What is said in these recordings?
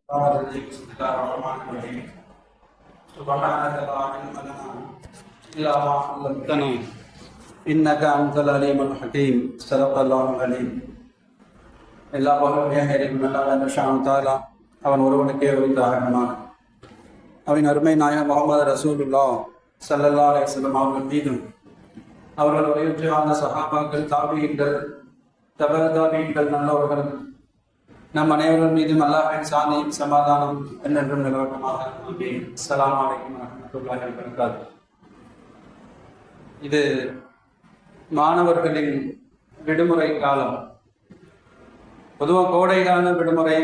بسم الله الرحمن الرحيم سبحانك لا علم لنا إلا ما علمتنا إنك أنت العليم الحكيم صدق الله العليم. எல்லா புகழும் தாலா அவன் ஒருவனுக்கே உரித்தாகனான். அவன் அருமை நாயகம் முகமது ரசூலுல்லாஹ் ஸல்லல்லாஹு அலைஹி வஸல்லம் அவர்கள் மீதும் அவர்கள் வலியுறுத்தி வாழ்ந்த சஹாபாக்கள், தாபீன்கள், தபர் நல்லவர்கள் நம் அனைவர்கள் மீதும் அல்லாஹ்வின் சாந்தியும் சமாதானம் என்றென்றும் நிலவட்டமாக. அஸ்ஸலாமு அலைக்கும் வரஹ்மத்துல்லாஹி வபரகாத்துஹு. இது மாணவர்களின் விடுமுறை காலம். பொதுவாக கோடைகால விடுமுறை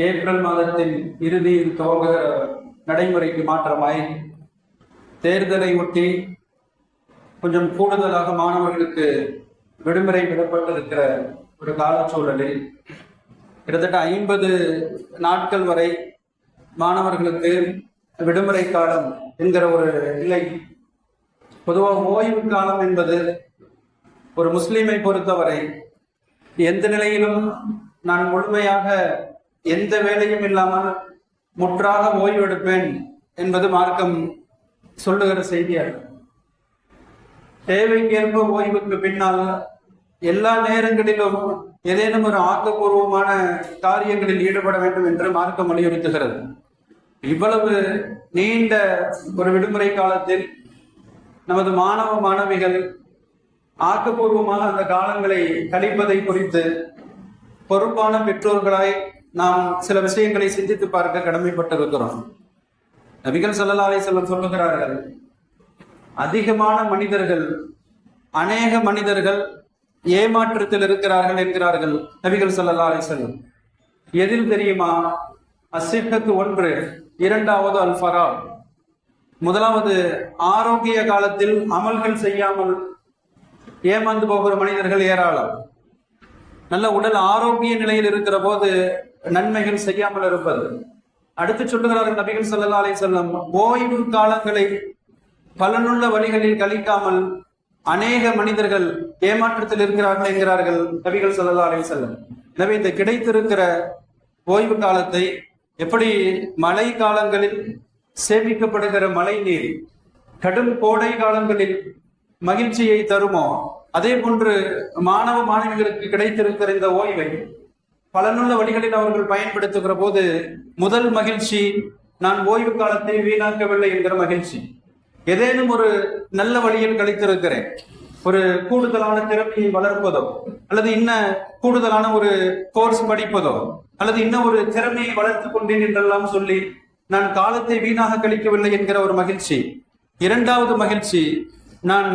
ஏப்ரல் மாதத்தின் இறுதியில் துவங்குகிற நடைமுறைக்கு மாற்றமாய் தேர்தலை ஒட்டி கொஞ்சம் கூடுதலாக மாணவர்களுக்கு விடுமுறை விடப்பட்டிருக்கிற ஒரு காலச்சூழலில் கிட்டத்தட்ட 50 நாட்கள் வரை மாணவர்களுக்கு விடுமுறை காலம் என்கிற ஒரு நிலை. பொதுவாக ஓய்வு காலம் என்பது ஒரு முஸ்லீமை பொறுத்தவரை எந்த நிலையிலும் நான் முழுமையாக எந்த வேலையும் இல்லாமல் முற்றாக ஓய்வு எடுப்பேன் என்பது மார்க்கம் சொல்லுகிற செய்தியாக. தேவைக்கேற்ப ஓய்வுக்கு பின்னால் எல்லா நேரங்களிலும் ஏதேனும் ஒரு ஆக்கப்பூர்வமான காரியங்களில் ஈடுபட வேண்டும் என்று மார்க்கம் வலியுறுத்துகிறது. இவ்வளவு நீண்ட ஒரு விடுமுறை காலத்தில் நமது மாணவ மாணவிகள் ஆக்கப்பூர்வமாக அந்த காலங்களை கழிப்பதை குறித்து பொறுப்பான பெற்றோர்களாய் நாம் சில விஷயங்களை சிந்தித்து பார்க்க கடமைப்பட்டிருக்கிறோம். நபிகள் ஸல்லல்லாஹு அலைஹி வஸல்லம் சொல்லுகிறார்கள், அதிகமான மனிதர்கள், அநேக மனிதர்கள் ஏமாற்றத்தில் இருக்கிறார்கள் என்கிறார்கள் நபிகள் ஸல்லல்லாஹு அலைஹி வஸல்லம். எதில் தெரியுமா? அஸ்ஸிஹத்து 1, இரண்டாவது அல் ஃபரா. முதலாவது ஆரோக்கிய காலத்தில் அமல்கள் செய்யாமல் ஏமாந்து போகிற மனிதர்கள் ஏராளம். நல்ல உடல் ஆரோக்கிய நிலையில் இருக்கிற போது நன்மைகள் செய்யாமல் இருப்பது. அடுத்து சொல்லுகிறார்கள் நபிகள் ஸல்லல்லாஹு அலைஹி வஸல்லம், ஓய்வு காலங்களை பலனுள்ள வழிகளில் கழிக்காமல் அநேக மனிதர்கள் ஏமாற்றத்தில் இருக்கிறார்கள் என்கிறார்கள் நபிகள் ஸல்லல்லாஹு அலைஹி வஸல்லம். எனவே இந்த கிடைத்திருக்கிற ஓய்வு காலத்தை எப்படி மழை காலங்களில் சேமிக்கப்படுகிற மழை நீர் கடும் கோடை காலங்களில் மகிழ்ச்சியை தருமோ, அதே போன்று மாணவ மாணவிகளுக்கு கிடைத்திருக்கிற இந்த ஓய்வை பலனுள்ள வழிகளில் அவர்கள் பயன்படுத்துகிற போது முதல் மகிழ்ச்சி, நான் ஓய்வு காலத்தை வீணாக்கவில்லை என்கிற மகிழ்ச்சி. ஏதேனும் ஒரு நல்ல வழியில் கழித்திருக்கிறேன், ஒரு கூடுதலான திறமையை வளர்ப்பதோ, அல்லது இன்னும் கூடுதலான ஒரு கோர்ஸ் படிப்பதோ, அல்லது இன்னும் ஒரு திறமையை வளர்த்துக் கொண்டேன் என்றெல்லாம் சொல்லி நான் காலத்தை வீணாக கழிக்கவில்லை என்கிற ஒரு மகிழ்ச்சி. இரண்டாவது மகிழ்ச்சி, நான்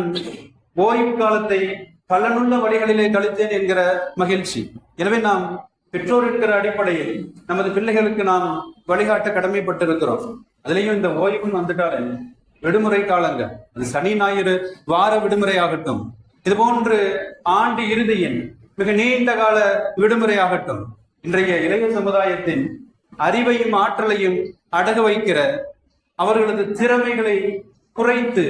ஓய்வு காலத்தை பலனுள்ள வழிகளிலே கழித்தேன் என்கிற மகிழ்ச்சி. எனவே நாம் பெற்றோர் என்கிற அடிப்படையில் நமது பிள்ளைகளுக்கு நாம் வழிகாட்ட கடமைப்பட்டிருக்கிறோம். அதுலேயும் இந்த ஓய்வு வந்துட்டாலே விடுமுறை காலங்கள், அது சனி ஞாயிறு வார விடுமுறை ஆகட்டும், இது போன்று ஆண்டு இறுதியின் மிக நீண்ட கால விடுமுறை ஆகட்டும், இன்றைய இளைய சமுதாயத்தின் அறிவையும் ஆற்றலையும் அடகு வைக்கிற, அவர்களது திறமைகளை குறைத்து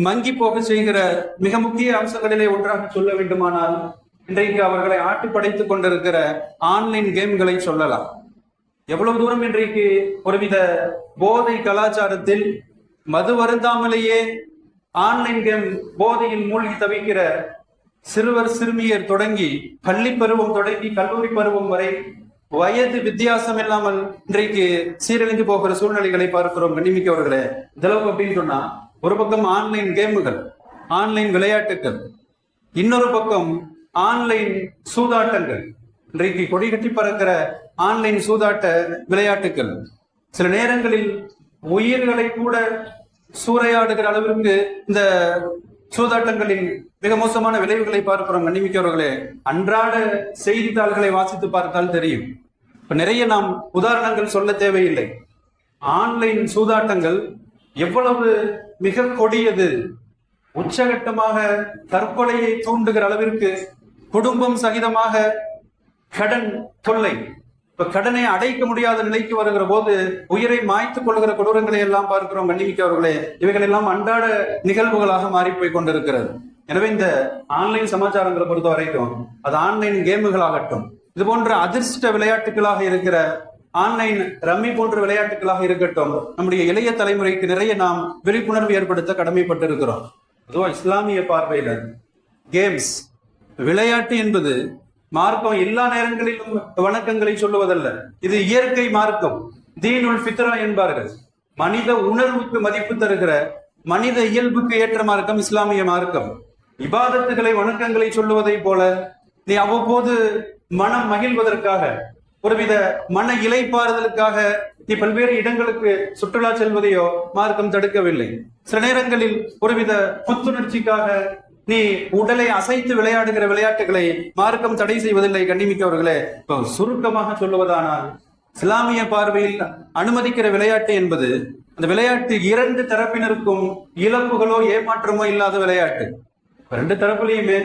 மங்கி போக செய்கிற மிக முக்கிய அம்சங்களிலே ஒன்றாக சொல்ல வேண்டுமானால் இன்றைக்கு அவர்களை ஆட்டி படைத்துக் கொண்டிருக்கிற ஆன்லைன் கேம்களை சொல்லலாம். எவ்வளவு தூரம் இன்றைக்கு ஒருவித போதை கலாச்சாரத்தில் மது வருந்தாமலேயே ஆன்லைன் கேம் போதையில் மூழ்கி தவிக்கிற சிறுவர் சிறுமியர் தொடங்கி பள்ளி பருவம் தொடங்கி கல்லூரி பருவம் வரை வயது வித்தியாசம் இல்லாமல் இன்றைக்கு சீரழிந்து போகிற சூழ்நிலைகளை பார்க்கிறோம். கண்ணிமிக்கவர்களே, இதளவு அப்படின்னு சொன்னா, ஒரு பக்கம் ஆன்லைன் கேமுகள், ஆன்லைன் விளையாட்டுகள், இன்னொரு பக்கம் ஆன்லைன் சூதாட்டங்கள், இன்றைக்கு கொடி கட்டி பறக்கிற ஆன்லைன் சூதாட்ட விளையாட்டுகள் சில நேரங்களில் உயிர்களை கூட சூறையாடுகிற அளவிற்கு இந்த சூதாட்டங்களின் மிக மோசமான விளைவுகளை பார்க்கிறோம். கண்ணிமிக்கவர்களே, அன்றாட செய்தித்தாள்களை வாசித்து பார்த்தால் தெரியும். இப்ப நிறைய நாம் உதாரணங்கள் சொல்ல தேவையில்லை. ஆன்லைன் சூதாட்டங்கள் எவ்வளவு மிக கொடியது, உச்சகட்டமாக தற்கொலையை தூண்டுகிற அளவிற்கு குடும்பம் சகிதமாக கடன் தொல்லை, இப்ப கடனை அடைக்க முடியாத நிலைக்கு வருகிற போது உயிரை மாய்த்துக் கொள்கிற கொடூரங்களை எல்லாம் பார்க்கிறோம். கண்ணிமிக்கவர்களே, இவைகள் எல்லாம் அன்றாட நிகழ்வுகளாக மாறி போய் கொண்டிருக்கிறது. எனவே இந்த ஆன்லைன் சமாச்சாரங்களை பொறுத்த வரைக்கும், அது ஆன்லைன் கேமுகள் ஆகட்டும், இது போன்ற அதிர்ஷ்ட விளையாட்டுகளாக இருக்கிற ஆன்லைன் ரம்மி போன்ற விளையாட்டுகளாக இருக்கட்டும், நம்முடைய இளைய தலைமுறைக்கு நிறைய நாம் விழிப்புணர்வு ஏற்படுத்த கடமைப்பட்டிருக்கிறோம். அதுவும் இஸ்லாமிய பார்வையில கேம்ஸ் விளையாட்டு என்பது மார்க்கம் எல்லா நேரங்களிலும் வணக்கங்களை சொல்லுவதல்ல. இது இயற்கை மார்க்கம், தீனுல் ஃபித்ரா என்பார்கள். மனித உணர்வுக்கு மதிப்பு தருகிற, மனித இயல்புக்கு ஏற்ற மார்க்கம் இஸ்லாமிய மார்க்கம். இபாதத்துகளை வணக்கங்களை சொல்லுவதை போல நீ அவ்வப்போது மனம் மகிழ்வதற்காக, ஒருவித மன இலைப்பாறுதலுக்காக நீ பல்வேறு இடங்களுக்கு சுற்றுலா செல்வதையோ மார்க்கம் தடுக்கவில்லை. சில நேரங்களில் ஒருவித புத்துணர்ச்சிக்காக நீ உடலை அசைத்து விளையாடுகிற விளையாட்டுகளை மார்க்கம் தடை செய்வதில்லை. கண்ணிமிக்கவர்களே, இப்போ சுருக்கமாக சொல்லுவதானால் இஸ்லாமிய பார்வையில் அனுமதிக்கிற விளையாட்டு என்பது அந்த விளையாட்டு இரண்டு தரப்பினருக்கும் இழப்புகளோ ஏமாற்றமோ இல்லாத விளையாட்டு. ரெண்டு தரப்புலையுமே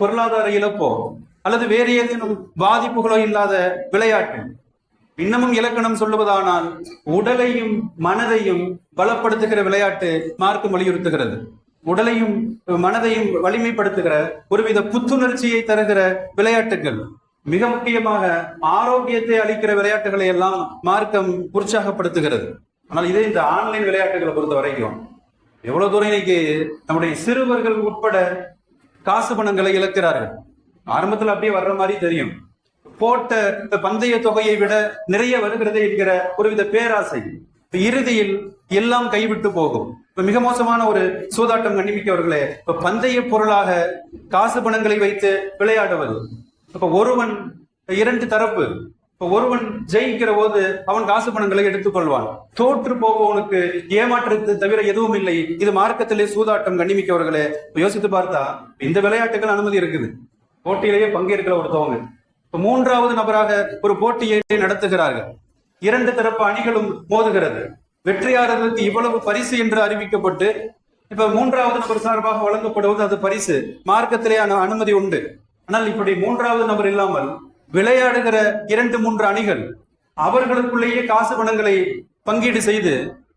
பொருளாதார இழப்போ அல்லது வேறு ஏதேனும் பாதிப்புகளோ இல்லாத விளையாட்டு. இன்னமும் இலக்கணம் சொல்லுவதானால் உடலையும் மனதையும் பலப்படுத்துகிற விளையாட்டு மார்க்கம் வலியுறுத்துகிறது. உடலையும் மனதையும் வலிமைப்படுத்துகிற ஒருவித புத்துணர்ச்சியை தருகிற விளையாட்டுகள், மிக முக்கியமாக ஆரோக்கியத்தை அளிக்கிற விளையாட்டுகளை எல்லாம் மார்க்கம் உற்சாகப்படுத்துகிறது. ஆனால் இதே இந்த ஆன்லைன் விளையாட்டுகளை பொறுத்த வரைக்கும் எவ்வளவு தூரம் இன்னைக்கு நம்முடைய சிறுவர்கள் உட்பட காசு பணங்களை இழக்கிறார்கள். ஆரம்பத்தில் அப்படியே வர்ற மாதிரி தெரியும், போட்ட பந்தய தொகையை விட நிறைய வருகிறது என்கிற ஒருவித பேராசை, இறுதியில் எல்லாம் கைவிட்டு போகும். இப்ப மிக மோசமான ஒரு சூதாட்டம் கண்ணிமிக்கவர்களே, இப்ப பந்தய பொருளாக காசு பணங்களை வைத்து விளையாடுவது. இப்ப ஒருவன் இரண்டு தரப்பு, இப்ப ஒருவன் ஜெயிக்கிற போது அவன் காசு பணங்களை எடுத்துக்கொள்வான். தோற்று போபவனுக்கு ஏமாற்றத்தை தவிர எதுவும் இல்லை. இது மார்க்கத்திலே சூதாட்டம் கண்ணிமிக்கவர்களே. யோசித்து பார்த்தா இந்த விளையாட்டுகள் அனுமதி இருக்குது. போட்டியிலேயே பங்கேற்கிற ஒருத்தவங்க இப்ப மூன்றாவது நபராக ஒரு போட்டியை நடத்துகிறார்கள். இரண்டு தரப்பு அணிகளும் மோதுகிறது. வெற்றியாளர்களுக்கு இவ்வளவு பரிசு என்று அறிவிக்கப்பட்டு இப்ப மூன்றாவது நபர் சார்பாக வழங்கப்படுவது அது பரிசு. மார்க்கத்திலே அனுமதி உண்டு. ஆனால் இப்படி மூன்றாவது நபர் இல்லாமல் விளையாடுகிற இரண்டு மூன்று அணிகள் அவர்களுக்குள்ளேயே காசு பணங்களை பங்கீடு செய்து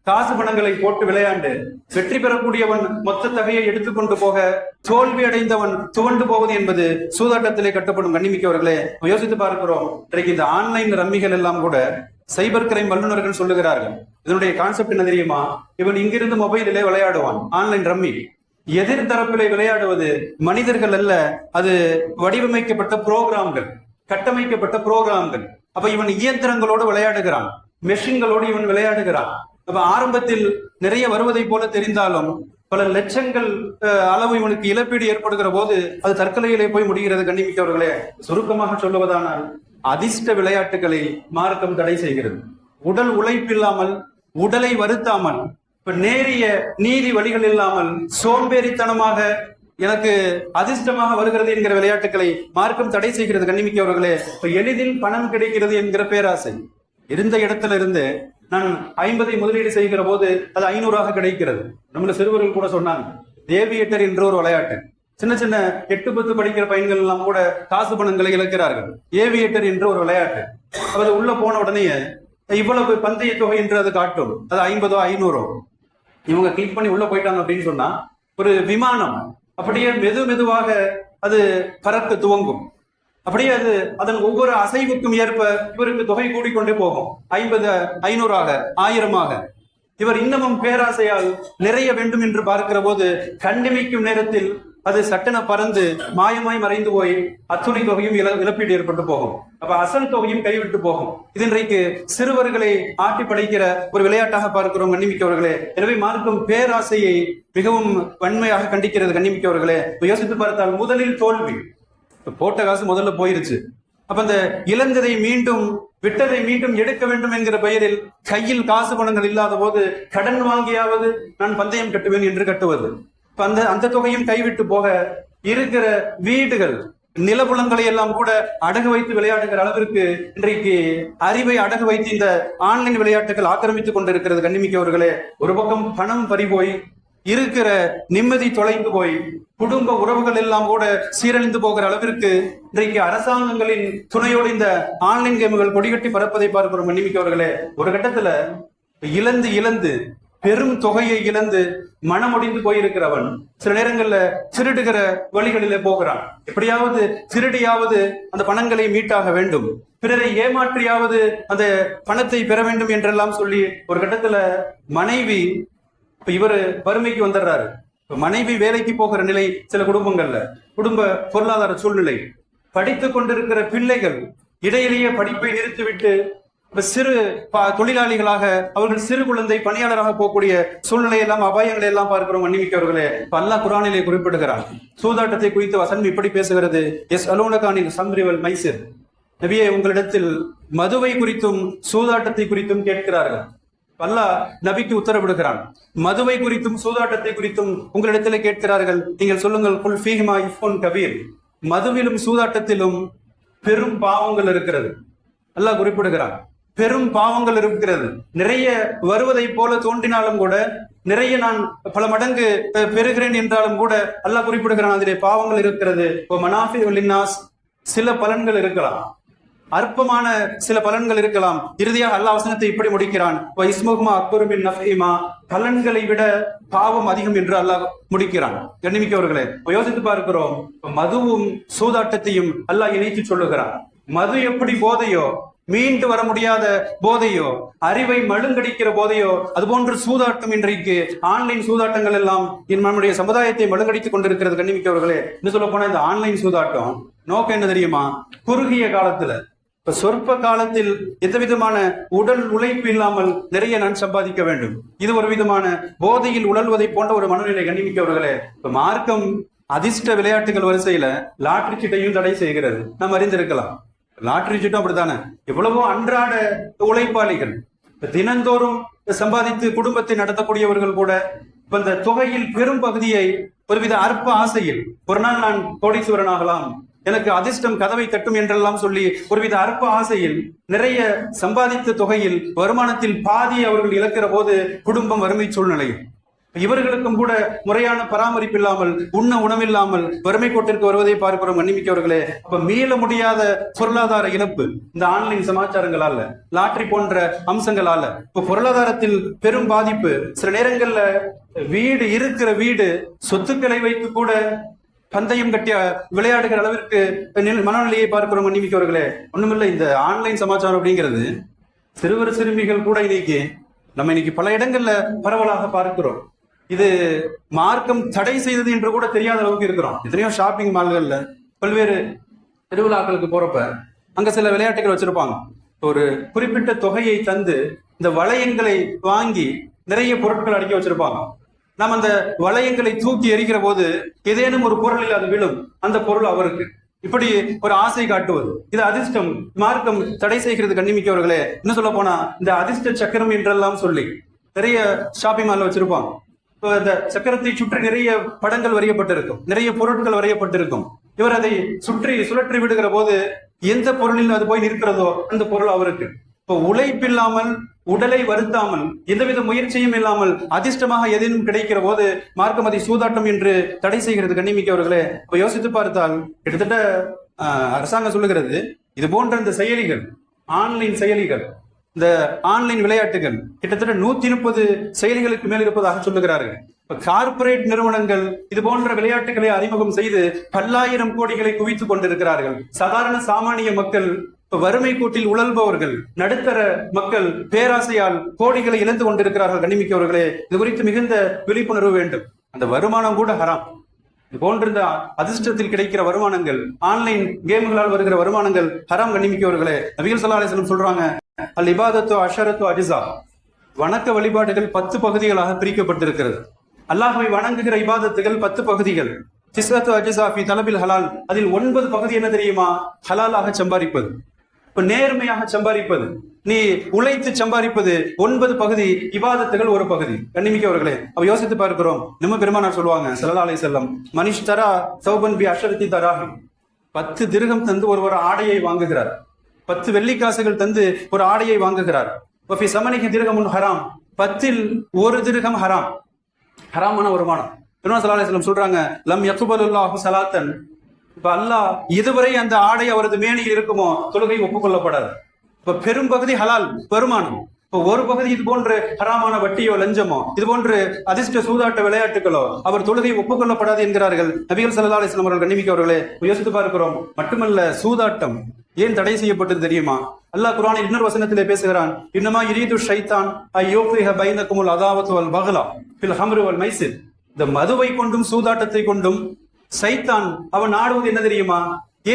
காசு பணங்களை போட்டு விளையாண்டு வெற்றி பெறக்கூடியவன் மொத்த தொகையை எடுத்துக்கொண்டு போக, தோல்வி அடைந்தவன் துவண்டு போவது என்பது சூதாட்டத்திலே கட்டப்படும். கண்ணிமிக்கவர்களே, யோசித்து பார்க்கிறோம். இன்றைக்கு இந்த ஆன்லைன் ரம்மிகள் எல்லாம் கூட சைபர் கிரைம் வல்லுநர்கள் சொல்லுகிறார்கள், இதனுடைய கான்செப்ட் என்ன தெரியுமா? இவன் இங்கிருந்து மொபைலிலே விளையாடுவான் ஆன்லைன் ரம்மி. எதிர் தரப்பிலே விளையாடுவது மனிதர்கள் அல்ல, அது வடிவமைக்கப்பட்ட புரோகிராம்கள், கட்டமைக்கப்பட்ட புரோகிராம்கள். அப்ப இவன் இயந்திரங்களோடு விளையாடுகிறான், மெஷின்களோடு இவன் விளையாடுகிறான். அப்ப ஆரம்பத்தில் நிறைய வருவதை போல தெரிந்தாலும் பல லட்சங்கள் அளவு இவனுக்கு இழப்பீடு ஏற்படுகிற போது அது தற்கொலையிலே போய் முடிகிறது. கண்ணிமிக்கவர்களே, சுருக்கமாக சொல்லுவதானால் அதிர்ஷ்ட விளையாட்டுகளை மார்க்கம் தடை செய்கிறது. உடல் உழைப்பில்லாமல், உடலை வருத்தாமல், இப்ப நேரிய நீதி வழிகள் இல்லாமல் சோம்பேறித்தனமாக எனக்கு அதிர்ஷ்டமாக வருகிறது என்கிற விளையாட்டுகளை மார்க்கம் தடை செய்கிறது. கண்ணிமிக்கவர்களே, இப்ப எளிதில் பணம் கிடைக்கிறது என்கிற பேராசை. இருந்த இடத்துல இருந்து நான் 50 முதலீடு செய்கிற போது அது 500 கிடைக்கிறது. நம்மள சிறுவர்கள் கூட சொன்னாங்க, ஏவியேட்டர் என்ற ஒரு விளையாட்டு. சின்ன சின்ன 8, 10 படிக்கிற பையன்கள் எல்லாம் கூட காசு பணங்களை இழக்கிறார்கள். ஏவியேட்டர் என்ற ஒரு விளையாட்டு. அது உள்ள போன உடனே இவ்வளவு பந்தய தொகை என்று அது காட்டும். அது 50, 500. இவங்க கிளிக் பண்ணி உள்ள போயிட்டாங்க அப்படின்னு சொன்னா ஒரு விமானம் அப்படியே மெதுவாக அது பறக்க துவங்கும். அப்படியே அது அதன் ஒவ்வொரு அசைவுக்கும் ஏற்ப இவருக்கு தொகை கூடிக்கொண்டே போகும். 50, 500, 1000. இவர் இன்னமும் பேராசையால் நிறைய வேண்டும் என்று பார்க்கிற போது கண்ணிமைக்கும் நேரத்தில் அது சட்டென பறந்து மாயமாய் மறைந்து போய் அத்துணை தொகையும் இழப்பீடு ஏற்பட்டு போகும். அப்ப அசல் தொகையும் கைவிட்டு போகும். இது இன்றைக்கு சிறுவர்களை ஆட்டி படைக்கிற ஒரு விளையாட்டாக பார்க்கிறோம். கண்ணிமிக்கவர்களே, எனவே மார்க்கம் பேராசையை மிகவும் வன்மையாக கண்டிக்கிறது. கண்ணிமிக்கவர்களே, யோசித்து பார்த்தால் முதலில் தோல்வி, போட்ட காசு முதல்ல போயிருச்சு. அப்ப அந்த இழந்ததை மீண்டும், விட்டதை மீண்டும் எடுக்க வேண்டும் என்கிற பெயரில் கையில் காசு பணங்கள் இல்லாத போது கடன் வாங்கியாவது நான் பந்தயம் கட்டுவேன் என்று கட்டுவது. அந்த தொகையும் கைவிட்டு போக, இருக்கிற வீடுகள், நிலபுலங்களை எல்லாம் கூட அடகு வைத்து விளையாடுகிற அளவிற்கு இன்றைக்கு அறிவை அடகு வைத்து இந்த ஆன்லைன் விளையாட்டுகள் ஆக்கிரமித்துக் கொண்டிருக்கிறது. கண்ணிமிக்கவர்களே, ஒரு பக்கம் பணம் பறிபோய், இருக்கிற நிம்மதி தொலைந்து போய், குடும்ப உறவுகள் எல்லாம் கூட சீரழிந்து போகிற அளவிற்கு இன்றைக்கு அரசாங்கங்களின் துணையோடு இந்த ஆன்லைன் கேம்கள் கொடிகட்டி பறப்பதை பார்க்கிறோம். கண்ணிமிக்கவர்களே, ஒரு கட்டத்துல இழந்து பெரும் தொகையை இழந்து மனமுடிந்து போயிருக்கிறவன் சில நேரங்கள்ல திருடுகிற வழிகளிலே போகிறான். எப்படியாவது திருடியாவது அந்த பணங்களை மீட்டாக வேண்டும், பிறரை ஏமாற்றியாவது அந்த பணத்தை பெற வேண்டும் என்றெல்லாம் சொல்லி ஒரு கட்டத்துல மனைவி, இப்ப இவரு வறுமைக்கு வந்துடுறாரு, மனைவி வேலைக்கு போகிற நிலை சில குடும்பங்கள்ல, குடும்ப பொருளாதார சூழ்நிலை, படித்துக் கொண்டிருக்கிற பிள்ளைகள் இடையிலேயே படிப்பை நிறுத்திவிட்டு சிறு தொழிலாளிகளாக அவர்கள் சிறு குழந்தை பணியாளராக போகக்கூடிய சூழ்நிலை எல்லாம், அபாயங்களை எல்லாம் பார்க்கிறோம். மன்னிமிக்கவர்களே, அல்லாஹ் குர்ஆனிலே குறிப்பிடுகிறான். சூதாட்டத்தை குறித்து வசனம் இப்படி பேசுகிறது, எஸ் அலோனகானில் சம்ரிவல் மைசிர், நபியே உங்களிடத்தில் மதுவை குறித்தும் சூதாட்டத்தை குறித்தும் கேட்கிறார்கள். அல்லாஹ் நபிக்கு உத்தரவிடுகிறான், மதுவை குறித்தும் சூதாட்டத்தை குறித்தும் உங்களிடத்தில் கேட்கிறார்கள், நீங்கள் சொல்லுங்கள், குல் ஃபீஹிமா இஃப்குன் கபீர், மதுவிலும் சூதாட்டத்திலும் பெரும் பாவங்கள் இருக்கிறது. அல்லாஹ் குறிப்பிடுகிறான், பெரும் பாவங்கள் இருக்கிறது. நிறைய வருவதை போல தோன்றினாலும் கூட, நிறைய நான் பல மடங்கு பெறுகிறேன் என்றாலும் கூட அல்லாஹ் குறிப்பிடுகிறான், அதிலே பாவங்கள் இருக்கிறது. சில பலன்கள் இருக்கலாம், அற்பமான சில பலன்கள் இருக்கலாம். இறுதியாக அல்லாஹ் வசனத்தை இப்படி முடிக்கிறான், பலன்களை விட பாவம் அதிகம் என்று அல்லாஹ் முடிக்கிறான். கண்ணிமிக்கவர்களே, யோசித்து பார்க்கிறோம், மதுவும் சூதாட்டத்தையும் அல்லாஹ் இணைத்து சொல்லுகிறான். மது எப்படி போதையோ, மீண்டு வர முடியாத போதையோ, அறிவை மழுங்கடிக்கிற போதையோ, அதுபோன்று சூதாட்டம் இன்றைக்கு ஆன்லைன் சூதாட்டங்கள் எல்லாம் நம்முடைய சமுதாயத்தை மழுங்கடித்துக் கொண்டிருக்கிறது. கண்ணிமிக்கவர்களே, இன்னும் சொல்ல போனா இந்த ஆன்லைன் சூதாட்டம் நோக்கம் என்ன தெரியுமா? குறுகிய காலத்துல, இப்ப சொற்ப காலத்தில் எந்த விதமான உடல் உழைப்பு இல்லாமல் நிறைய நான் சம்பாதிக்க வேண்டும், இது ஒரு விதமான போதையில் உழல்வதை போன்ற ஒரு மனநிலை. கண்ணிமிக்கவர்களே, இப்ப மார்க்கம் அதிர்ஷ்ட விளையாட்டுகள் வரிசையில லாட்டரி சீட்டையும் தடை செய்கிறது. நாம் அறிந்திருக்கலாம், லாட்டரி சீட்டும் அப்படித்தானே. எவ்வளவோ அன்றாட உழைப்பாளிகள் தினந்தோறும் சம்பாதித்து குடும்பத்தை நடத்தக்கூடியவர்கள் கூட இப்ப இந்த தொகையில் பெரும் பகுதியை ஒருவித அற்ப ஆசையில், ஒரு நாள் நான் கோடீஸ்வரன் ஆகலாம், எனக்கு அதிர்ஷ்டம் கதவை தட்டும் என்றெல்லாம் சொல்லி ஒருவித அற்ப ஆசையில் நிறைய சம்பாதித்த தொகையில் வருமானத்தில் பாதி அவர்கள் இழக்கிற போது குடும்பம் வறுமை சூழ்நிலை. இவர்களுக்கும் கூட முறையான பராமரிப்பு இல்லாமல், உண்ண உணவில்லாமல் வறுமை கோட்டிற்கு வருவதை பார்க்கிறோம். மன்னிமிக்கவர்களே, அப்ப மீள முடியாத பொருளாதார இழப்பு இந்த ஆன்லைன் சமாச்சாரங்களால, லாட்டரி போன்ற அம்சங்களால இப்ப பொருளாதாரத்தில் பெரும் பாதிப்பு. சில நேரங்கள்ல வீடு இருக்கிற வீடு சொத்துக்களை வைத்து கூட பந்தயம் கட்டிய விளையாடுகிற அளவிற்கு மனநிலையை பார்க்கிறோம். மன்னிமிக்கவர்களே, ஒண்ணுமில்லை, இந்த ஆன்லைன் சமாச்சாரம் அப்படிங்கிறது சிறுவர் சிறுமிகள் கூட இன்னைக்கு பல இடங்கள்ல பரவலாக பார்க்கிறோம். இது மார்க்கம் தடை செய்தது என்று கூட தெரியாத அளவுக்கு இருக்கிறோம். எத்தனையோ ஷாப்பிங் மால்கள்ல பல்வேறு திருவிழாக்களுக்கு போறப்ப அங்க சில விளையாட்டுகள் வச்சிருப்பாங்க. ஒரு குறிப்பிட்ட தொகையை தந்து இந்த வளையங்களை வாங்கி நிறைய பொருட்கள் அடுக்கி வச்சிருப்பாங்க. நாம் அந்த வளையங்களை தூக்கி எறிகிற போது ஏதேனும் ஒரு பொருளில் அது விழும், அந்த பொருள் அவருக்கு. இப்படி ஒரு ஆசை காட்டுவது, இது அதிர்ஷ்டம் மார்க்கம் தடை செய்கிறது. கண்ணிமிக்கவர்களே, இன்னும் சொல்ல போனா இந்த அதிர்ஷ்ட சக்கரம் என்றெல்லாம் சொல்லி நிறைய ஷாப்பிங் மால்ல வச்சிருப்பாங்க. இந்த சக்கரத்தை சுற்றி நிறைய படங்கள் வரையப்பட்டிருக்கும், நிறைய பொருட்கள் வரையப்பட்டிருக்கும். இவர் அதை சுழற்றி விடுகிற போது எந்த பொருளில் அது போய் நிற்கிறதோ அந்த பொருள் அவருக்கு. இப்போ உழைப்பில்லாமல், உடலை வருத்தாமல், எந்தவித முயற்சியும் இல்லாமல் அதிர்ஷ்டமாக எதேனும் கிடைக்கிற போது மார்க்கம் அதை சூதாட்டம் என்று தடை செய்கிறது. கண்ணிமிக்கவர்களே, இப்ப யோசித்து பார்த்தால் கிட்டத்தட்ட அரசாங்கம் சொல்லுகிறது, இது போன்ற இந்த செயலிகள், ஆன்லைன் செயலிகள், இந்த ஆன்லைன் விளையாட்டுகள் கிட்டத்தட்ட 130 செயலிகளுக்கு மேல் இருப்பதாக சொல்லுகிறார்கள். கார்பரேட் நிறுவனங்கள் இது போன்ற விளையாட்டுகளை அறிமுகம் செய்து பல்லாயிரம் கோடிகளை குவித்துக் கொண்டிருக்கிறார்கள். சாதாரண சாமானிய மக்கள், வறுமை கூட்டில் உழல்பவர்கள், நடுத்தர மக்கள் பேராசையால் கோடிகளை இழந்து கொண்டிருக்கிறார்கள். கண்ணிமிக்கவர்களே, இது குறித்து மிகுந்த விழிப்புணர்வு வேண்டும். அந்த வருமானம் கூட ஹராம். இது போன்ற இந்த அதிர்ஷ்டத்தில் கிடைக்கிற வருமானங்கள், ஆன்லைன் கேம்களால் வருகிற வருமானங்கள் ஹராம். கண்ணிமிக்கவர்களே, நபிகள் ஸல்லல்லாஹு அலைஹி வஸல்லம் சொல்றாங்க, அல் இபாதத்து அஷரத்து அஜ்ஸா, வணக்க வழிபாடுகள் 10 பகுதிகளாக பிரிக்கப்பட்டிருக்கிறது. அல்லாஹ்வை வணங்குகிற இபாதத்துகள் 10 பகுதிகள். திஸ்அத்து அஜ்ஸா ஃபி தலபில் ஹலால், அதில் 9 பகுதி என்ன தெரியுமா? ஹலாலாக சம்பாதிப்பது, இப்ப நேர்மையாக சம்பாதிப்பது, நீ உழைத்து சம்பாதிப்பது 9 பகுதி, இபாதத்துகள் 1 பகுதி. கண்ணிமிக்கவர்களே, அவ யோசித்து பார்க்கிறோம். நம்ம பெருமானார் சொல்லுவாங்க ஸல்லல்லாஹு அலைஹி வஸல்லம், மனிஷ்தரா சௌபன் பி அஷரத்தி தராஹி, 10 திர்ஹம் தந்து ஒருவர் ஆடையை வாங்குகிறார், 10 வெள்ளிக்காசுகள் தந்து ஒரு ஆடையை வாங்குகிறார். வஃபி சமனிஹி திர்ஹமுன் ஹராம், 10ல் 1 திர்ஹம் ஹராம், ஹராமான வருமானம். பெருமானார் ஸல்லல்லாஹு அலைஹி வஸல்லம் சொல்றாங்க, லம் யக்பலுல்லாஹு ஸலாத்தன், இப்ப அல்லாஹ் இதுவரை அந்த ஆடை அவரது மேனியில் இருக்குமோ தொழுகை ஒப்புக்கொள்ளப்படாது. இப்ப பெரும் பகுதி ஹலால் வருமானம், இப்போ ஒரு பகுதி இது போன்ற ஹராமான வட்டியோ லஞ்சமோ இது போன்று அதிர்ஷ்ட சூதாட்ட விளையாட்டுகளோ அவர் தொழுகை ஒப்புக்கொள்ளப்படாது என்கிறார்கள் நபிகள் ஸல்லல்லாஹு அலைஹி வஸல்லம் அவர்கள். கண்ணிமிக்கவர்களே, யோசித்து பார்க்கிறோம். மட்டுமல்ல, சூதாட்டம் ஏன் தடை செய்யப்பட்டது தெரியுமா? அல்லாஹ் குர்ஆனில் இன்னொரு வசனத்திலே பேசுகிறான், இன்னமா யுரீது ஷைத்தான் அய்யூஃபிஹ பைனகுமுல் அதாவத் வல் பக்லா ஃபில் ஹம்ரி வல் மைசிர். இந்த மதுவை கொண்டும் சூதாட்டத்தை கொண்டும் சைத்தான் அவன் நாடுவது என்ன தெரியுமா?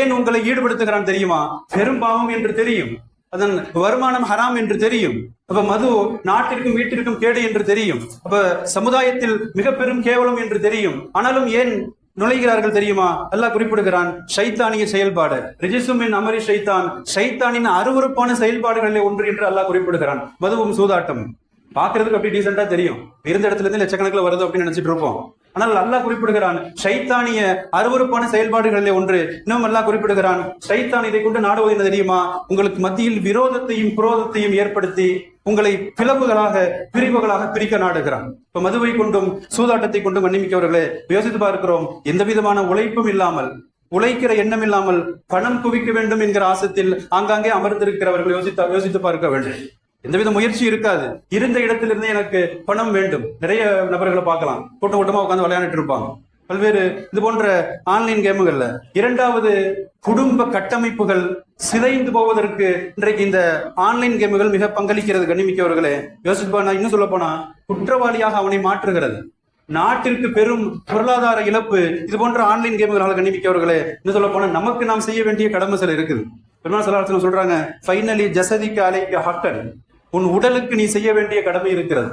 ஏன் உங்களை ஈடுபடுத்துகிறான் தெரியுமா? பெரும்பாவம் என்று தெரியும், அதன் வருமானம் ஹராம் என்று தெரியும். அப்ப மது நாட்டிற்கும் வீட்டிற்கும் கேடு என்று தெரியும். அப்ப சமுதாயத்தில் மிக பெரும் கேவலம் என்று தெரியும். ஆனாலும் ஏன் நுழைகிறார்கள் தெரியுமா? அல்லாஹ் குறிப்பிடுகிறான், ஷைத்தானிய செயல்பாடு, ரிஜிசுமின் அமரி ஷைத்தான், ஷைத்தானின் அருவருப்பான செயல்பாடுகளில் ஒன்று என்று அல்லாஹ் குறிப்பிடுகிறான். மதுவும் சூதாட்டம் பாக்குறதுக்கு அப்படி டீசெண்டா தெரியும், இருந்த இடத்துல இருந்து லட்சக்கணக்கில் வருது அப்படின்னு நினைச்சிட்டு இருப்போம். ஆனால் அல்லாஹ் குறிப்பிடுகிறான் ஷைத்தானிய அருவருப்பான செயல்பாடுகளிலே ஒன்று. இன்னும் அல்லாஹ் குறிப்பிடுகிறான், ஷைத்தான் இதை கொண்டு நாடுவது என்ன தெரியுமா? உங்களுக்கு மத்தியில் விரோதத்தையும் குரோதத்தையும் ஏற்படுத்தி உங்களை பிரிவுகளாக பிரிக்க நாடுகிறான். இப்ப மதுவை கொண்டும் சூதாட்டத்தை கொண்டும் மன்னிமிக்கவர்களே, யோசித்து பார்க்கிறோம். எந்த விதமான உழைப்பும் இல்லாமல், உழைக்கிற எண்ணம் இல்லாமல் பணம் குவிக்க வேண்டும் என்கிற ஆசத்தில் ஆங்காங்கே அமர்ந்திருக்கிறவர்கள் யோசித்து பார்க்க வேண்டும். எந்தவித முயற்சி இருக்காது. இருந்த இடத்திலிருந்து எனக்கு பணம் வேண்டும். நிறைய நபர்களை பார்க்கலாம், கூட்டமா உட்காந்து விளையாண்டுட்டு இருப்பாங்க பல்வேறு இது போன்ற ஆன்லைன் கேமுகள்ல. இரண்டாவது, குடும்ப கட்டமைப்புகள் சிதைந்து போவதற்கு இன்றைக்கு இந்த ஆன்லைன் கேமுகள் மிக பங்களிக்கிறது. கண்ணிமிக்கவர்களே, யோசிப்பா, நான் இன்னும் சொல்ல போனா குற்றவாளியாக அவனை மாற்றுகிறது. நாட்டிற்கு பெரும் பொருளாதார இழப்பு இது போன்ற ஆன்லைன் கேமுகளால். கண்ணிமிக்கவர்களே, இன்னும் சொல்ல போனா நமக்கு நாம் செய்ய வேண்டிய கடமை சில இருக்குது. பெருமாள் ஸல்லல்லாஹு அலைஹி வஸல்லம் சொல்றாங்க, ஃபைனலி ஜஸதிக அலைக ஹக்கன், உன் உடலுக்கு நீ செய்ய வேண்டிய கடமை இருக்கிறது.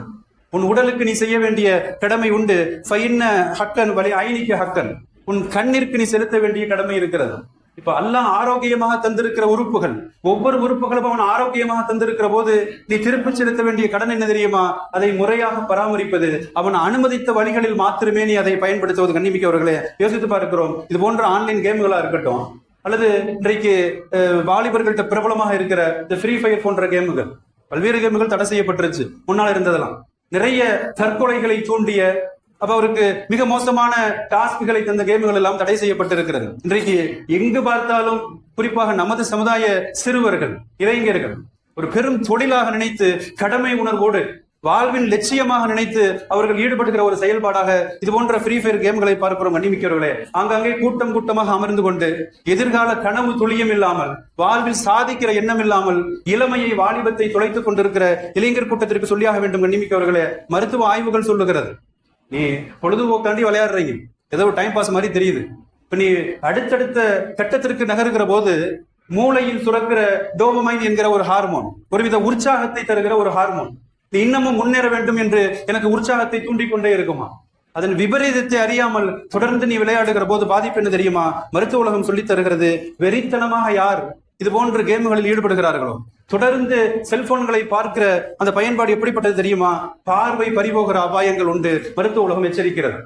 உன் உடலுக்கு நீ செய்ய வேண்டிய கடமை உண்டு. ஃபைன்ன ஹக்கன் வலி ஐனிக்க ஹக்கன், உன் கண்ணிற்கு நீ செலுத்த வேண்டிய கடமை இருக்கிறது. இப்ப அல்லாஹ் ஆரோக்கியமாக தந்திருக்கிற உறுப்புகள், ஒவ்வொரு உறுப்புகளும் அவன் ஆரோக்கியமாக தந்திருக்கிற போது நீ திருப்பி செலுத்த வேண்டிய கடன் என்ன தெரியுமா? அதை முறையாக பராமரிப்பது, அவன் அனுமதித்த வழிகளில் மாத்திரமே நீ அதை பயன்படுத்துவது. கண்ணிமிக்கவர்களே, யோசித்து பார்க்கிறோம். இது போன்ற ஆன்லைன் கேம்களா இருக்கட்டும், அல்லது இன்றைக்கு வாலிபர்கள்ட்ட பிரபலமாக இருக்கிற இந்த ஃப்ரீ ஃபயர் போன்ற கேமுகள், பல்வேறு கேமுகள் தடை செய்யப்பட்டிருச்சு. முன்னால் இருந்ததெல்லாம் நிறைய தற்கொலைகளை தூண்டிய, அப்ப அவருக்கு மிக மோசமான டாஸ்குகளை தந்த கேமுகள் எல்லாம் தடை செய்யப்பட்டிருக்கிறது. இன்றைக்கு எங்கு பார்த்தாலும் குறிப்பாக நமது சமுதாய சிறுவர்கள், இளைஞர்கள் ஒரு பெரும் தொழிலாக நினைத்து, கடமை உணர்வோடு வாழ்வின் லட்சியமாக நினைத்து அவர்கள் ஈடுபடுகிற ஒரு செயல்பாடாக இது போன்ற ஃப்ரீ ஃபயர் கேம்களை பார்க்கிறோம். கண்ணிமிக்கவர்களே, ஆங்காங்கே கூட்டம் கூட்டமாக அமர்ந்து கொண்டு எதிர்கால கனவு துளியம் இல்லாமல், வாழ்வில் சாதிக்கிற எண்ணம் இல்லாமல், இளமையை வாலிபத்தை தொலைத்துக் கொண்டிருக்கிற இளைஞர் கூட்டத்திற்கு சொல்லியாக வேண்டும். கண்ணிமிக்கவர்களே, மருத்துவ ஆய்வுகள் சொல்லுகிறது, நீ பொழுதுபோக்காண்டி விளையாடுறீங்க, ஏதோ டைம் பாஸ் மாதிரி தெரியுது. இப்ப நீ அடுத்தடுத்த கட்டத்திற்கு நகருகிற போது மூளையில் சுரக்கிற டோபமைன் என்கிற ஒரு ஹார்மோன், ஒருவித உற்சாகத்தை தருகிற ஒரு ஹார்மோன், நீ இன்னமும் முன்னேற வேண்டும் என்று எனக்கு உற்சாகத்தை தூண்டிக்கொண்டே இருக்குமா? அதன் விபரீதத்தை அறியாமல் தொடர்ந்து நீ விளையாடுகிற போது பாதிப்பு என்ன தெரியுமா? மருத்துவ உலகம் சொல்லித் தருகிறது, வெறித்தனமாக யார் இது போன்ற கேமுகளில் ஈடுபடுகிறார்களோ, தொடர்ந்து செல்போன்களை பார்க்கிற அந்த பயன்பாடு எப்படிப்பட்டது தெரியுமா? பார்வை பறிபோகிற அபாயங்கள் உண்டு. மருத்துவ உலகம் எச்சரிக்கிறது.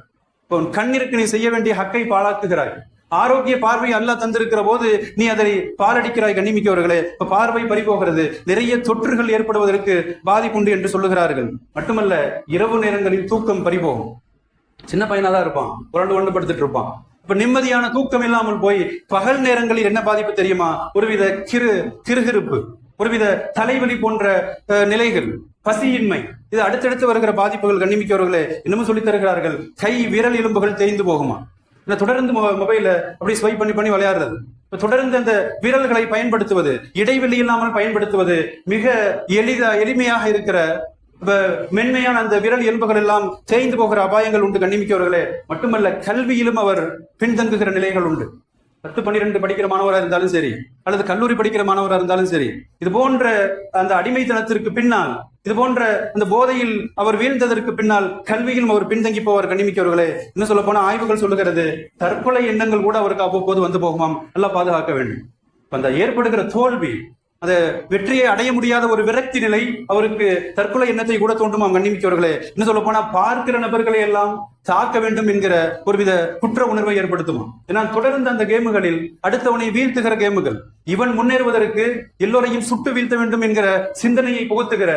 இப்போ கண்ணிற்கு நீ செய்ய வேண்டிய ஹக்கை பாழாக்குகிறாய். ஆரோக்கிய பார்வை அல்லாஹ் தந்திருக்கிற போது நீ அதை பாலடிக்கிறாய். கண்ணிமிக்கவர்களே, இப்ப பார்வை பறிபோகிறது, நிறைய தொற்றுகள் ஏற்படுவதற்கு பாதிப்புண்டு என்று சொல்லுகிறார்கள். மட்டுமல்ல, இரவு நேரங்களில் தூக்கம் பறிபோகும். சின்ன பையனாதான் இருப்பான், உரண்டு படுத்துட்டு இருப்பான். இப்ப நிம்மதியான தூக்கம் இல்லாமல் போய் பகல் நேரங்களில் என்ன பாதிப்பு தெரியுமா? ஒருவித கிருகிருப்பு, ஒருவித தலைவலி போன்ற நிலைகள், பசியின்மை, இது அடுத்தடுத்து வருகிற பாதிப்புகள். கண்ணிமிக்கவர்களே, இன்னமும் சொல்லித் தருகிறார்கள், கை விரல் எலும்புகள் தேய்ந்து போகுமா? தொடர்ந்து மொபைல அப்படி ஸ்வைப் பண்ணி விளையாடுறது, தொடர்ந்து அந்த விரல்களை பயன்படுத்துவது, இடைவெளி இல்லாமல் பயன்படுத்துவது, மிக எளிமையாக இருக்கிற மென்மையான அந்த விரல் எலும்புகள் எல்லாம் தேய்ந்து போகிற அபாயங்கள் உண்டு. கண்ணிமிக்கவர்களே, மட்டுமல்ல, கல்வியிலும் அவர் பின்தங்குகிற நிலைகள் உண்டு. 10-12 படிக்கிற மாணவராக இருந்தாலும் சரி, அல்லது கல்லூரி படிக்கிற மாணவராக இருந்தாலும் சரி, இது போன்ற அந்த அடிமைத்தனத்திற்கு பின்னால், இது போன்ற அந்த போதையில் அவர் வீழ்ந்ததற்கு பின்னால் கல்வியிலும் அவர் பின்தங்கி போவார். கண்ணிமிக்கவர்களே, இன்னும் சொல்ல போனா ஆய்வுகள் சொல்லுகிறது, தற்கொலை எண்ணங்கள் கூட அவருக்கு அவ்வப்போது வந்து போகுமாம். நல்லா பாதுகாக்க வேண்டும். அந்த ஏற்படுகிற தோல்வி, அந்த வெற்றியை அடைய முடியாத ஒரு விரக்தி நிலை அவருக்கு தற்கொலை எண்ணத்தை கூட தோன்றுமாம். கண்ணிமிக்கவர்களே, இன்னும் சொல்ல போனா பார்க்கிற நபர்களை எல்லாம் தாக்க வேண்டும் என்கிற ஒருவித குற்ற உணர்வை ஏற்படுத்துமா. ஏன்னா தொடர்ந்து அந்த கேமுகளில் அடுத்தவனை வீழ்த்துகிற கேமுகள், இவன் முன்னேறுவதற்கு எல்லோரையும் சுட்டு வீழ்த்த வேண்டும் என்கிற சிந்தனையை புகுத்துகிற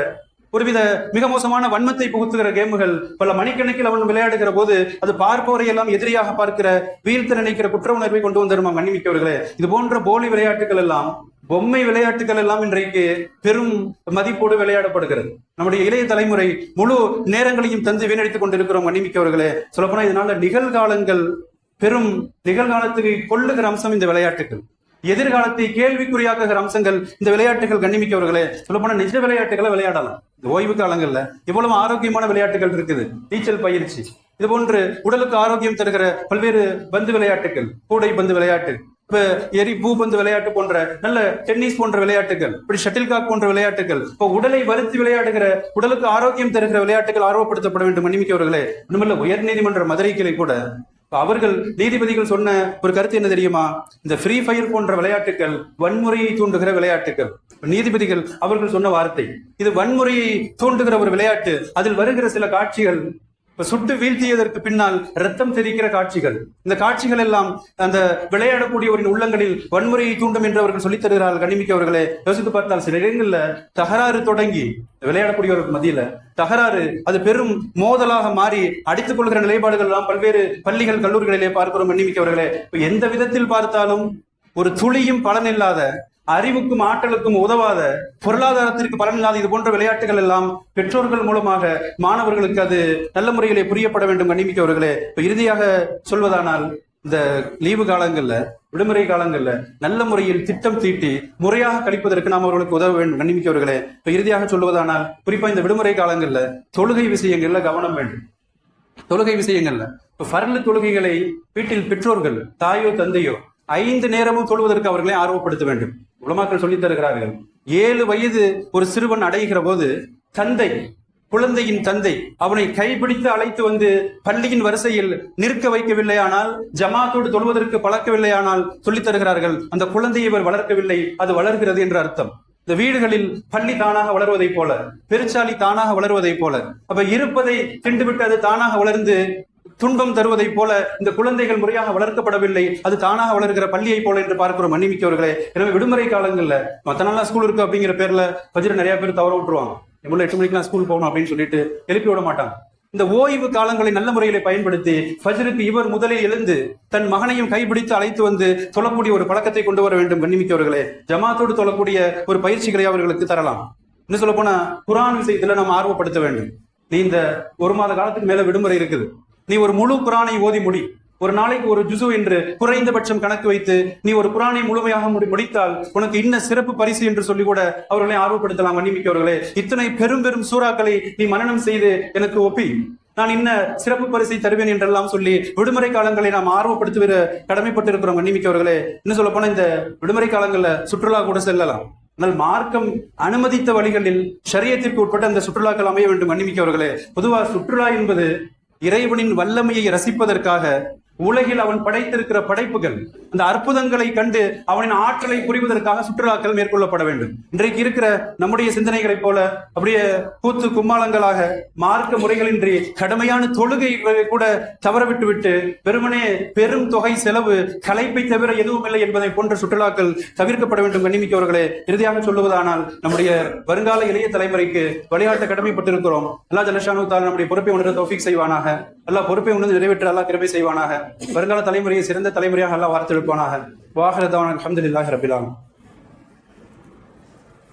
ஒருவித மிக மோசமான வன்மத்தை புகுத்துகிற கேமுகள், பல மணிக்கணக்கில் அவன் விளையாடுகிற போது அது பார்ப்பவரை எல்லாம் எதிரியாக பார்க்கிற, வீழ்த்த நினைக்கிற குற்ற உணர்வை கொண்டு வந்துருமா மன்னிமிக்கவர்களே. இது போன்ற போலி விளையாட்டுகள் எல்லாம், பொம்மை விளையாட்டுகள் எல்லாம் இன்றைக்கு பெரும் மதிப்போடு விளையாடப்படுகிறது. நம்முடைய இளைய தலைமுறை முழு நேரங்களையும் தந்து வீணடித்துக் கொண்டிருக்கிறோம் மன்னிமிக்கவர்களே. சொல்லப்போனா இதனால நிகழ்காலங்கள், பெரும் நிகழ்காலத்துக்கு கொள்ளுகிற அம்சம் இந்த விளையாட்டுகள், எதிர்காலத்தை கேள்விக்குறியாக்குகிற அம்சங்கள் இந்த விளையாட்டுகள் கண்ணிமிக்கவர்களே. சொல்லப்போனா நிஜ விளையாட்டுகளை விளையாடலாம். இந்த ஓய்வு காலங்கள்ல இவ்வளவு ஆரோக்கியமான விளையாட்டுகள் இருக்குது. நீச்சல் பயிற்சி, இது போன்று உடலுக்கு ஆரோக்கியம் தருகிற பல்வேறு பந்து விளையாட்டுகள், கூடை பந்து விளையாட்டு, இப்ப எரி பூ பந்து விளையாட்டு போன்ற, நல்ல டென்னிஸ் போன்ற விளையாட்டுகள், இப்படி ஷட்டில் காக் போன்ற விளையாட்டுகள், இப்போ உடலை வருத்தி விளையாடுகிற, உடலுக்கு ஆரோக்கியம் தருகிற விளையாட்டுகள் ஆர்வப்படுத்தப்பட வேண்டும் மன்னிமிக்கவர்களே. இன்னுமல்ல, உயர் நீதிமன்ற மதுரை கிளை கூட அவர்கள் நீதிபதிகள் சொன்ன ஒரு கருத்து என்ன தெரியுமா? இந்த ஃப்ரீ ஃபயர் போன்ற விளையாட்டுகள் வன்முறையை தூண்டுகிற விளையாட்டுகள். நீதிபதிகள் அவர்கள் சொன்ன வார்த்தை, இது வன்முறையை தூண்டுகிற ஒரு விளையாட்டு. அதில் வருகிற சில காட்சிகள், சுட்டு வீழ்த்தியதற்கு பின்னால் ரத்தம் தெரிக்கிற காட்சிகள், இந்த காட்சிகள் எல்லாம் அந்த விளையாடக்கூடியவரின் உள்ளங்களில் வன்முறையை தூண்டும் என்று அவர்கள் சொல்லித் தருகிறார்கள். கண்ணிமிக்கவர்களே, யோசித்து பார்த்தால் சில இடங்கள்ல தகராறு தொடங்கி, விளையாடக்கூடியவர்களுக்கு மத்தியில தகராறு, அது பெரும் மோதலாக மாறி அடித்துக் கொள்கிற நிலைப்பாடுகள் எல்லாம் பல்வேறு பள்ளிகள் கல்லூரிகளிலே பார்க்கிறோம். கண்ணிமிக்கவர்களே, எந்த விதத்தில் பார்த்தாலும் ஒரு துளியும் பலனில்லாத, அறிவுக்கும் ஆற்றலுக்கும் உதவாத, பொருளாதாரத்திற்கு பலனில்லாத இது போன்ற விளையாட்டுகள் எல்லாம் பெற்றோர்கள் மூலமாக மாணவர்களுக்கு அது நல்ல முறையிலே புரியப்பட வேண்டும். கண்ணிமிக்கவர்களே, இப்ப இறுதியாக சொல்வதானால், இந்த லீவு காலங்கள்ல, விடுமுறை காலங்கள்ல நல்ல முறையில் திட்டம் தீட்டி முறையாக கழிப்பதற்கு நாம் அவர்களுக்கு உதவ வேண்டும். கண்ணிமிக்கவர்களே, இப்ப இறுதியாக சொல்வதானால், குறிப்பா இந்த விடுமுறை காலங்கள்ல தொழுகை விஷயங்கள்ல கவனம் வேண்டும். தொழுகை விஷயங்கள்ல இப்ப ஃபர்லு தொழுகைகளை வீட்டில் பெற்றோர்கள், தாயோ தந்தையோ 5 நேரமும் தொழுவதற்கு அவர்களை ஆர்வப்படுத்த வேண்டும். உலமாக்கள் சொல்லித் தருகிறார்கள், 7 வயது ஒரு சிறுவன் அடைகிற போது தந்தை, குழந்தையின் தந்தை அவனை கைப்பிடித்து அழைத்து வந்து பள்ளியின் வரிசையில் நிற்க வைக்கவில்லையானால், ஜமாத்தோடு தொழுவதற்கு பழக்கவில்லையானால் சொல்லித் தருகிறார்கள், அந்த குழந்தையை இவர் வளர்க்கவில்லை, அது வளர்கிறது என்று அர்த்தம். இந்த வீடுகளில் பள்ளி தானாக வளர்வதை போல, பெருச்சாலி தானாக வளர்வதை போல, அப்ப இருப்பதை திண்டுவிட்டு அது தானாக வளர்ந்து துன்பம் தருவதை போல இந்த குழந்தைகள் முறையாக வளர்க்கப்படவில்லை, அது தானாக வளர்கிற பள்ளியை போல என்று பார்க்கிறோம். மன்னிமிக்கவர்களே, எனவே விடுமுறை காலங்கள்ல மத்த நாளா ஸ்கூல் இருக்கு அப்படிங்கிற பேர்ல ஃபஜ்ர் நிறைய பேர் தவற விட்டுருவாங்க. 8 மணிக்கு ஸ்கூல் போகணும் அப்படின்னு சொல்லிட்டு எழுப்பி விட மாட்டாங்க. இந்த ஓய்வு காலங்களை நல்ல முறையில பயன்படுத்தி ஃபஜ்ருக்கு இவர் முதலில் எழுந்து தன் மகனையும் கைப்பிடித்து அழைத்து வந்து தொழக்கூடிய ஒரு பழக்கத்தை கொண்டு வர வேண்டும். கண்ணிமிக்கவர்களே, ஜமாத்தோடு தொழக்கூடிய ஒரு பயிற்சிகளை அவர்களுக்கு தரலாம். இன்னும் சொல்ல போனா, குர்ஆன் விஷயத்துல நம்ம ஆர்வப்படுத்த வேண்டும். நீ இந்த 1 மாத காலத்துக்கு மேல விடுமுறை இருக்குது, நீ ஒரு முழு குர்ஆனை ஓதி முடி. ஒரு நாளைக்கு ஒரு ஜுசு என்று குறைந்தபட்சம் கணக்கு வைத்து நீ ஒரு குர்ஆனை முழுமையாக முடித்தால் உனக்கு இன்ன சிறப்பு பரிசு என்று சொல்லி கூட அவர்களை ஆர்வப்படுத்தலாம். மன்னிமிக்கவர்களே, இத்தனை பெரும் பெரும் சூறாக்களை நீ மனனம் செய்து எனக்கு ஒப்பி, நான் இன்ன சிறப்பு பரிசை தருவேன் என்றெல்லாம் சொல்லி விடுமுறை காலங்களை நாம் ஆர்வப்படுத்துகிற கடமைப்பட்டிருக்கிறோம். மன்னிமிக்கவர்களே, இன்னும் சொல்ல போனா, இந்த விடுமுறை காலங்கள்ல சுற்றுலா கூட செல்லலாம். ஆனால் மார்க்கம் அனுமதித்த வழிகளில் ஷரியத்திற்கு உட்பட்ட அந்த சுற்றுலாக்கள் அமைய வேண்டும். மன்னிமிக்கவர்களே, பொதுவா சுற்றுலா என்பது இறைவனின் வல்லமையை ரசிப்பதற்காக, உலகில் அவன் படைத்திருக்கிற படைப்புகள், அந்த அற்புதங்களை கண்டு அவனின் ஆற்றலை புரிவதற்காக சுற்றுலாக்கள் மேற்கொள்ளப்பட வேண்டும். இன்றைக்கு இருக்கிற நம்முடைய சிந்தனைகளைப் போல அப்படியே கூத்து கும்மாளங்களாக, மார்க்க முறைகளின்றி கடமையான தொழுகை கூட தவறவிட்டு விட்டு வெறுமனே பெரும் தொகை செலவு, களைப்பை தவிர எதுவும் இல்லை என்பதை போன்ற சுற்றுலாக்கள் தவிர்க்கப்பட வேண்டும். கண்ணிமிக்கவர்களே, இறுதியாக சொல்லுவதானால், நம்முடைய வருங்கால இளைய தலைமுறைக்கு வழிகாட்ட கடமைப்பட்டிருக்கிறோம். அல்லாஹ் ஜல்ல ஷானஹு தஆலா நம்முடைய பொறுப்பை உணர தௌஃபீக் செய்வானாக. அல்லாஹ் பொறுப்பை உணர்ந்து நிறைவேற்ற அல்லாஹ் கிருபை செய்வானாக. வருங்கால தலைமுறையை சிறந்த தலைமுறையாக அல்லாஹ் வார்த்தெடுப்பானாக. வாஹிரு தஅவானா அல்ஹம்துலில்லாஹி ரப்பில் ஆலமீன்.